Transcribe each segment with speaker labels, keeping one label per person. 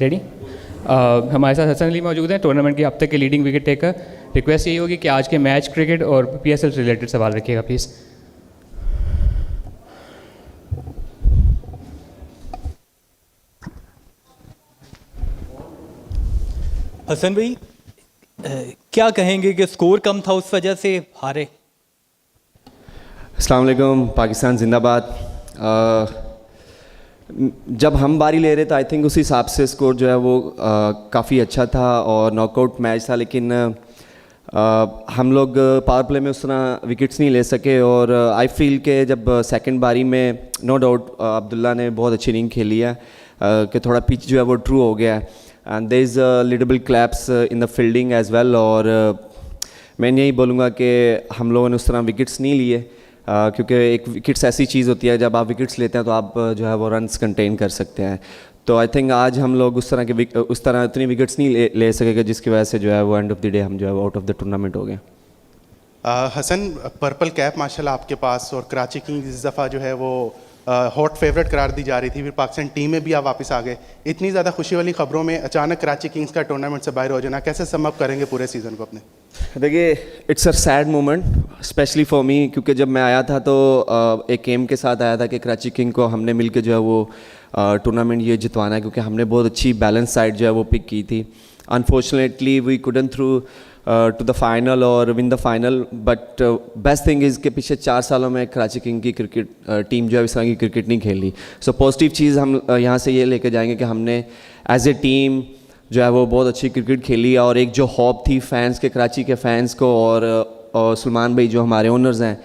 Speaker 1: Ready? हमारे साथ हसन अली मौजूद हैं, टूर्नामेंट के हफ्ते के लीडिंग विकेट टेकर। रिक्वेस्ट यही होगी कि आज के मैच, क्रिकेट और पीएसएल से रिलेटेड सवाल रखिएगा प्लीज़।
Speaker 2: हसन भाई, क्या कहेंगे कि स्कोर कम था उस वजह से हारे?
Speaker 3: अस्सलाम वालेकुम, पाकिस्तान जिंदाबाद। जब हम बारी ले रहे थे आई थिंक उस हिसाब से स्कोर जो है वो काफ़ी अच्छा था और नॉकआउट मैच था, लेकिन हम लोग पावर प्ले में उस तरह विकेट्स नहीं ले सके। और आई फील के जब सेकंड बारी में नो डाउट अब्दुल्ला ने बहुत अच्छी इनिंग खेली है कि थोड़ा पिच जो है वो ट्रू हो गया है and there is little bit claps in the fielding as well. और मैं यही बोलूँगा कि हम लोगों ने उस तरह विकेट्स नहीं लिए क्योंकि एक विकेट्स ऐसी चीज़ होती है, जब आप विकेट्स लेते हैं तो आप जो है वो रन्स कंटेन कर सकते हैं। तो आई थिंक आज हम लोग उस तरह इतनी विकेट्स नहीं ले सकेंगे जिसकी वजह से जो है वो एंड ऑफ द डे हम जो है वो आउट ऑफ द टूर्नामेंट हो गए।
Speaker 4: हसन, पर्पल कैप माशाल्लाह आपके पास, और कराची किंग्स इस दफ़ा जो है वो हॉट फेवरेट करार दी जा रही थी, फिर पाकिस्तान टीम में भी आप वापस आ गए। इतनी ज़्यादा खुशी वाली खबरों में अचानक कराची किंग्स का टूर्नामेंट से बाहर हो जाना, कैसे सम अप करेंगे पूरे सीज़न को अपने?
Speaker 3: देखिए, it's a sad moment specially for me, क्योंकि जब मैं आया था तो एक एम के साथ आया था कि कराची किंग को हमने मिल के जो है वो टूर्नामेंट ये जितवाना है, क्योंकि हमने बहुत अच्छी बैलेंस साइड जो है वो पिक की थी। Unfortunately we couldn't through to the final और win the final, but best thing is कि पिछले 4 सालों में कराची किंग की क्रिकेट टीम जो है इस तरह की क्रिकेट नहीं खेली। सो पॉजिटिव चीज़ हम यहाँ से ये लेके जाएंगे कि हमने एज ए टीम जो है वो बहुत अच्छी क्रिकेट खेली। और एक जो हॉप थी फैंस के, कराची के फैंस को, और सलमान भाई जो हमारे ओनर्स हैं,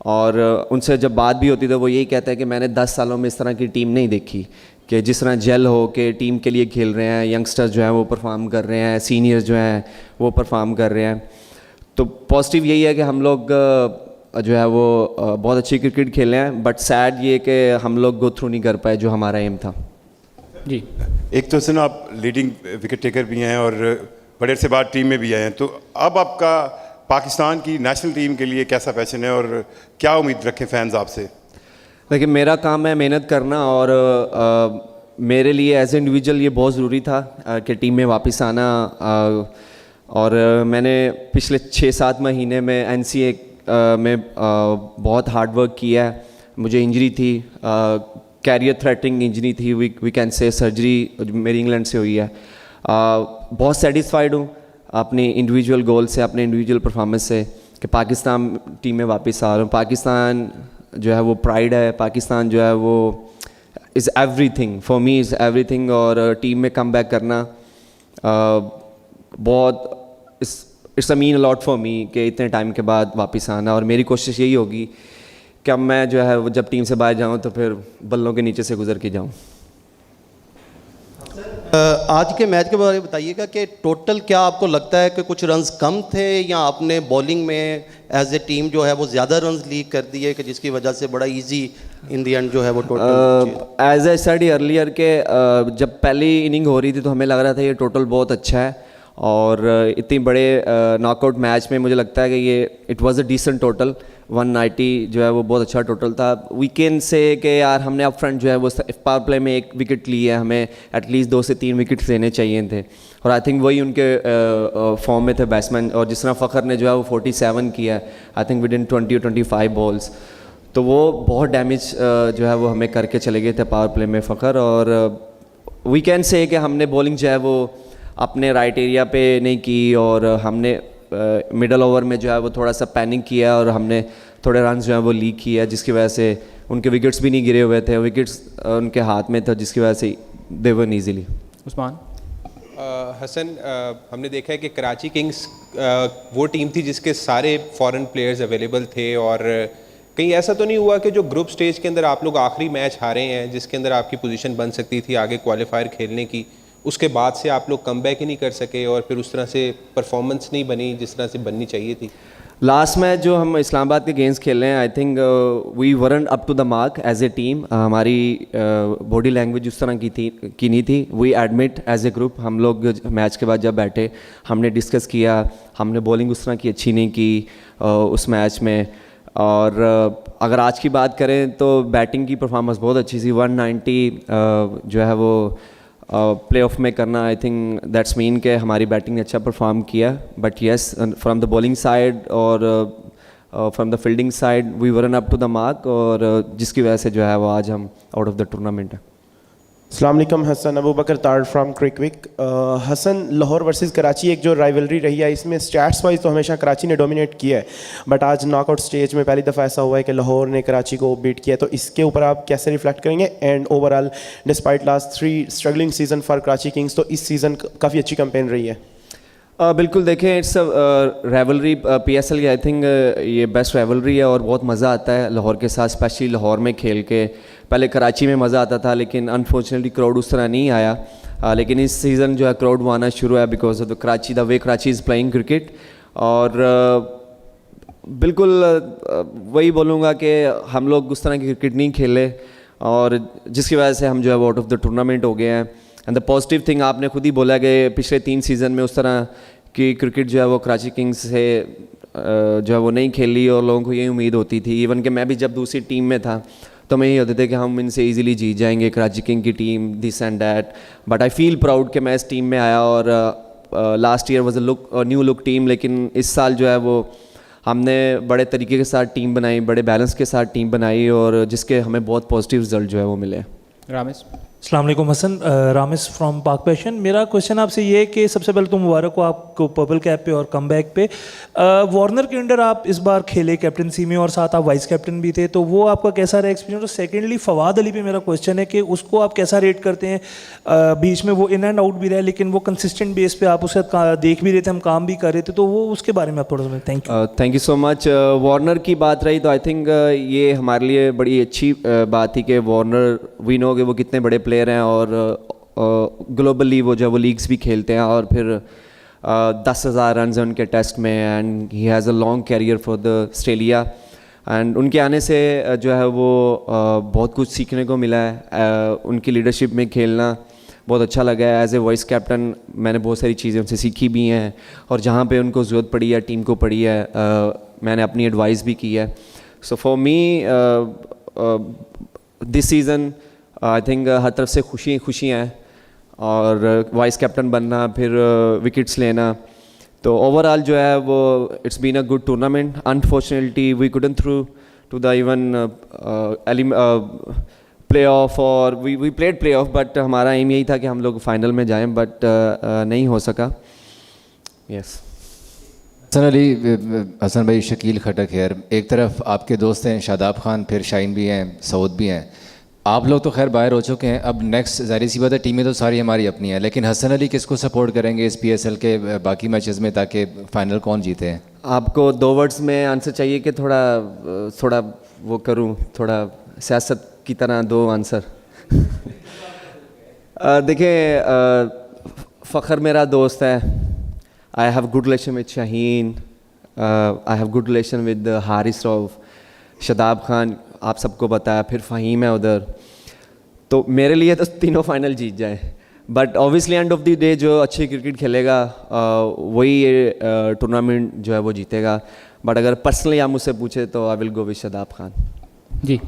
Speaker 3: और उनसे जब बात भी होती तो वो यही कहता है कि मैंने 10 सालों में इस तरह की टीम नहीं देखी कि जिस तरह जेल हो के टीम के लिए खेल रहे हैं, यंगस्टर्स जो हैं वो परफॉर्म कर रहे हैं, सीनियर्स जो हैं वो परफॉर्म कर रहे हैं। तो पॉजिटिव यही है कि हम लोग जो है वो बहुत अच्छी क्रिकेट खेले हैं, बट सैड ये कि हम लोग गो थ्रू नहीं कर पाए जो हमारा एम था।
Speaker 1: जी,
Speaker 5: एक तो सुनो, आप लीडिंग विकेट टेकर भी हैं और बड़े से बाद टीम में भी आए हैं, तो अब आपका पाकिस्तान की नेशनल टीम के लिए कैसा पैशन है और क्या उम्मीद रखें फैंस आपसे?
Speaker 3: देखिए, मेरा काम है मेहनत करना, और मेरे लिए एज ए इंडिविजुअल ये बहुत ज़रूरी था कि टीम में वापस आना। और मैंने पिछले 6-7 महीने में एनसीए में बहुत हार्ड वर्क किया है। मुझे इंजरी थी, कैरियर थ्रेटनिंग इंजरी थी, वी कैन से सर्जरी मेरी इंग्लैंड से हुई है। बहुत सेटिस्फाइड हूँ अपनी इंडिविजुअल गोल से, अपने इंडिविजुअल परफॉर्मेंस से कि पाकिस्तान टीम में वापस आ रहा हूँ। पाकिस्तान जो है वो प्राइड है, पाकिस्तान जो है वो is everything for me, is everything. और टीम में कम बैक करना बहुत it's a mean a lot for me कि इतने टाइम के बाद वापस आना। और मेरी कोशिश यही होगी कि अब मैं जो है वो जब टीम से बाहर जाऊँ तो फिर बल्लों के नीचे से गुजर के जाऊँ।
Speaker 6: आज के मैच के बारे में बताइएगा कि टोटल क्या आपको लगता है कि कुछ रन्स कम थे, या आपने बॉलिंग में एज ए टीम जो है वो ज़्यादा रन्स लीड कर दिए कि जिसकी वजह से बड़ा इजी इन दी एंड जो है वो total?
Speaker 3: As a study earlier के जब पहली इनिंग हो रही थी तो हमें लग रहा था ये टोटल बहुत अच्छा है, और इतनी बड़े नॉकआउट मैच में मुझे लगता है कि ये it was a decent total. 190 जो है वो बहुत अच्छा टोटल था। वीकेंड से कि यार हमने अप फ्रंट जो है वो पावर प्ले में 1 विकेट ली है, हमें एटलीस्ट 2 से 3 विकेट लेने चाहिए थे, और आई थिंक वही उनके फॉर्म में थे बैट्समैन। और जिस तरह फ़खर ने जो है वो 47 किया है आई थिंक विद इन 20 और 25 बॉल्स, तो वो बहुत डैमेज जो है वो हमें करके चले गए थे पावर प्ले में फ़खर। और वीकेंड से कि हमने बॉलिंग जो है वो अपने राइट एरिया पे नहीं की, और हमने मिडल ओवर में जो है वो थोड़ा सा पैनिक किया और हमने थोड़े रन जो है वो लीक किया, जिसकी वजह से उनके विकेट्स भी नहीं गिरे हुए थे, विकेट्स उनके हाथ में था, जिसकी वजह से दे वन ईजीली।
Speaker 1: उस्मान?
Speaker 7: हसन, हमने देखा है कि कराची किंग्स वो टीम थी जिसके सारे फॉरेन प्लेयर्स अवेलेबल थे, और कहीं ऐसा तो नहीं हुआ कि जो ग्रुप स्टेज के अंदर आप लोग आखिरी मैच हारे हैं जिसके अंदर आपकी पोजीशन बन सकती थी आगे क्वालिफायर खेलने की, उसके बाद से आप लोग कमबैक ही नहीं कर सके और फिर उस तरह से परफॉर्मेंस नहीं बनी जिस तरह से बननी चाहिए थी?
Speaker 3: लास्ट मैच जो हम इस्लामाबाद के गेम्स खेल रहे हैं I think we weren't up to the mark as a team. हमारी बॉडी लैंग्वेज उस तरह की नहीं थी। We admit as a group, हम लोग मैच के बाद जब बैठे हमने डिस्कस किया, हमने बॉलिंग उस तरह की अच्छी नहीं की उस मैच में। और अगर आज की बात करें तो बैटिंग की परफॉर्मेंस बहुत अच्छी थी। 190 जो है वो प्ले ऑफ में करना, आई थिंक दैट्स मीन के हमारी बैटिंग ने अच्छा परफॉर्म किया, but yes from the bowling side और from the fielding side we weren't up to the mark, और जिसकी वजह से जो है वो आज हम आउट ऑफ द टूर्नामेंट है।
Speaker 8: अस्सलाम वालेकुम हसन, अबू बकर तार फ्रॉम क्रिकविक। हसन, लाहौर वर्सेस कराची एक जो राइवलरी रही है, इसमें स्टैट्स वाइज तो हमेशा कराची ने डोमिनेट किया है, बट आज नॉकआउट स्टेज में पहली दफ़ा ऐसा हुआ है कि लाहौर ने कराची को बीट किया, तो इसके ऊपर आप कैसे रिफ्लेक्ट करेंगे? And overall despite last 3 struggling season for Karachi Kings, तो इस सीज़न काफ़ी अच्छी कैंपेन रही है।
Speaker 3: बिल्कुल, देखें इट्स राइवलरी PSL की आई थिंक ये बेस्ट राइवलरी है और बहुत मज़ा आता है लाहौर के साथ, स्पेशली लाहौर में खेल के। पहले कराची में मज़ा आता था लेकिन अनफॉर्चुनेटली क्राउड उस तरह नहीं आया, लेकिन इस सीज़न जो है क्राउड वो आना शुरू है because of the Karachi, the way Karachi is playing cricket. और बिल्कुल वही बोलूँगा कि हम लोग उस तरह की क्रिकेट नहीं खेले और जिसकी वजह से हम जो है वो आउट ऑफ द टूर्नामेंट हो गए हैं। एंड द पॉजिटिव थिंग आपने खुद ही बोला कि पिछले 3 सीज़न में उस तरह की क्रिकेट जो है वो कराची किंग्स से जो है वो नहीं खेली और लोगों को यही उम्मीद होती थी। इवन कि मैं भी जब दूसरी टीम में था तो मैं यही होते थे कि हम इनसे इजीली जीत जाएंगे, कराची किंग की team, this and that. But I feel proud कि मैं इस टीम में आया और last year was a new look team, लेकिन इस साल जो है वो हमने बड़े तरीके के साथ टीम बनाई, बड़े बैलेंस के साथ टीम बनाई और जिसके हमें बहुत पॉजिटिव रिजल्ट जो है वो मिले।
Speaker 1: रामेश।
Speaker 9: अस्सलाम वालेकुम हसन, रामेश फ्रॉम पाक पैशन। मेरा क्वेश्चन आपसे ये है कि सबसे पहले तो मुबारक हो आपको पर्पल कैप पे और कमबैक पे। वार्नर के अंडर आप इस बार खेले कैप्टनसी में और साथ आप वाइस कैप्टन भी थे, तो वो आपका कैसा रहा एक्सपीरियंस? और सेकेंडली फवाद अली पे मेरा क्वेश्चन है कि उसको आप कैसा रेट करते हैं? बीच में वो इन एंड आउट भी रहा लेकिन वो कंसिस्टेंट बेस पे आप उसके साथ देख भी रहे थे, हम काम भी कर रहे थे, तो वो उसके बारे में आप थोड़ा सा thank you.
Speaker 3: Thank you so much. Warner की बात रही तो आई थिंक ये हमारे लिए बड़ी अच्छी बात थी कि वार्नर, वी नो कि वो कितने बड़े प्लेयर हैं और ग्लोबली वो जो वो लीग्स भी खेलते हैं और फिर 10,000 रन हैं उनके टेस्ट में and he has a long career for the Australia. And उनके आने से जो है वो बहुत कुछ सीखने को मिला है, उनकी लीडरशिप में खेलना बहुत अच्छा लगा है। एज ए वाइस कैप्टन मैंने बहुत सारी चीज़ें उनसे सीखी भी हैं और जहाँ पे उनको ज़रूरत पड़ी है, टीम को पड़ी है, मैंने अपनी एडवाइस भी की है। So for me this season I think हर तरफ से खुशी हैं और वाइस कैप्टन बनना, फिर विकेट्स लेना, तो ओवरऑल जो है वो it's been a good tournament. Unfortunately we couldn't through to the even play off और we played play off, but हमारा एम यही था कि हम लोग फाइनल में जाएं, बट नहीं हो सका। यस
Speaker 10: हसन भाई, शकील खटक है। एक तरफ आपके दोस्त हैं शादाब खान, फिर शाहीन भी हैं, सऊद भी हैं। आप लोग तो खैर बाहर हो चुके हैं, अब नेक्स्ट ज़ाहिर सी बात है टीमें तो सारी हमारी अपनी हैं, लेकिन हसन अली किसको सपोर्ट करेंगे इस PSL के बाकी मैचेस में ताकि फ़ाइनल कौन जीते हैं?
Speaker 3: आपको 2 वर्ड्स में आंसर चाहिए कि थोड़ा वो करूं, थोड़ा सियासत की तरह 2 आंसर? देखिए, फ़खर मेरा दोस्त है, I have good relation with Shaheen, I have good relation with Haris Rauf, Shadab Khan आप सबको बताया, फिर फ़हीम है उधर, तो मेरे लिए तो तीनों फाइनल जीत जाए। But obviously end of the day जो अच्छी क्रिकेट खेलेगा वही ये टूर्नामेंट जो है वो जीतेगा। बट अगर पर्सनली आप मुझसे पूछे तो I will go with Shadab Khan.
Speaker 11: जी,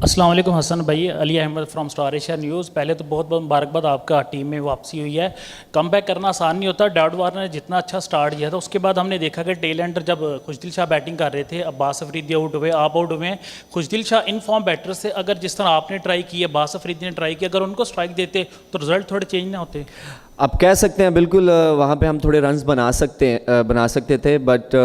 Speaker 11: अस्सलाम वालेकुम हसन भाई, Ali Ahmed from Star Asia News. पहले तो बहुत बहुत मुबारकबाद, आपका टीम में वापसी हुई है। कम बैक करना आसान नहीं होता। डेविड वार्नर ने जितना अच्छा स्टार्ट किया था उसके बाद हमने देखा कि टेल एंडर जब खुशदिल शाह बैटिंग कर रहे थे, अब्बास अफरीदी आउट हुए, आप आउट हुए। खुशदिल शाह इन फॉर्म बैटर से अगर जिस तरह आपने ट्राई की, अब्बास अफरीदी ने ट्राई किया, अगर उनको स्ट्राइक देते तो रिजल्ट थोड़े चेंज ना होते?
Speaker 3: आप कह सकते हैं बिल्कुल, वहाँ पे हम थोड़े रन्स बना सकते थे, बट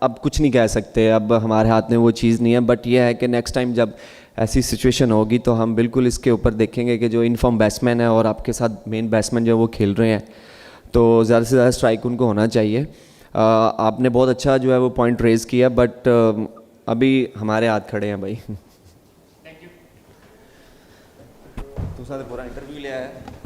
Speaker 3: अब कुछ नहीं कह सकते, अब हमारे हाथ में वो चीज़ नहीं है। बट ये है कि नेक्स्ट टाइम जब ऐसी सिचुएशन होगी तो हम बिल्कुल इसके ऊपर देखेंगे कि जो इनफॉर्म बैट्समैन है और आपके साथ मेन बैट्समैन जो वो खेल रहे हैं, तो ज़्यादा से ज़्यादा स्ट्राइक उनको होना चाहिए। आपने बहुत अच्छा जो है वो पॉइंट रेज़ किया, बट अभी हमारे हाथ खड़े हैं भाई। Thank you. पूरा इंटरव्यू लिया है।